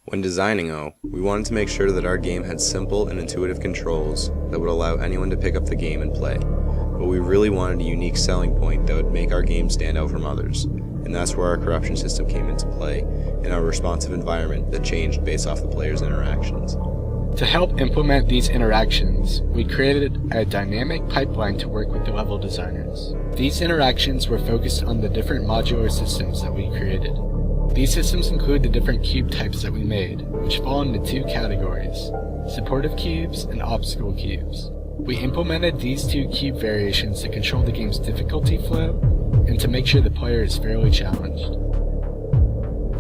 When designing O, we wanted to make sure that our game had simple and intuitive controls that would allow anyone to pick up the game and play. But we really wanted a unique selling point that would make our game stand out from others, and that's where our corruption system came into play, and our responsive environment that changed based off the players' interactions. To help implement these interactions, we created a dynamic pipeline to work with the level designers. These interactions were focused on the different modular systems that we created. These systems include the different cube types that we made, which fall into two categories: supportive cubes and obstacle cubes. We implemented these two cube variations to control the game's difficulty flow and to make sure the player is fairly challenged.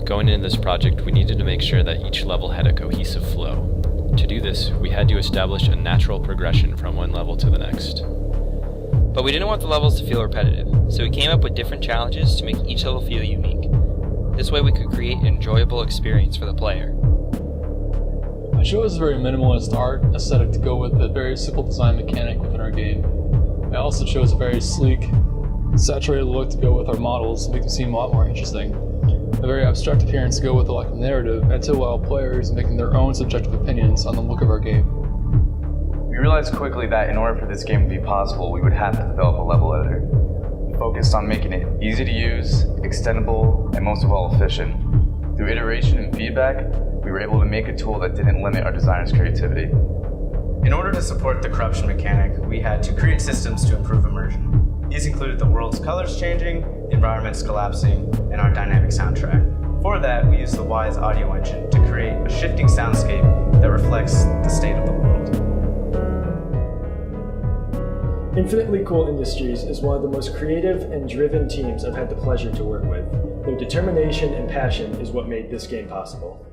Going into this project, we needed to make sure that each level had a cohesive flow. To do this, we had to establish a natural progression from one level to the next. But we didn't want the levels to feel repetitive, so we came up with different challenges to make each level feel unique. This way we could create an enjoyable experience for the player. I chose a very minimalist art aesthetic to go with a very simple design mechanic within our game. I also chose a very sleek, saturated look to go with our models to make them seem a lot more interesting. A very abstract appearance to go with a lack of narrative and to allow players making their own subjective opinions on the look of our game. We realized quickly that in order for this game to be possible, we would have to develop a level editor. We focused on making it easy to use, extendable, and most of all efficient. Through iteration and feedback, we were able to make a tool that didn't limit our designers' creativity. In order to support the corruption mechanic, we had to create systems to improve immersion. These included the world's colors changing, environments collapsing, and our dynamic soundtrack. For that, we used the Wise audio engine to create a shifting soundscape that reflects the state of the world. Infinitely Cool Industries is one of the most creative and driven teams I've had the pleasure to work with. Their determination and passion is what made this game possible.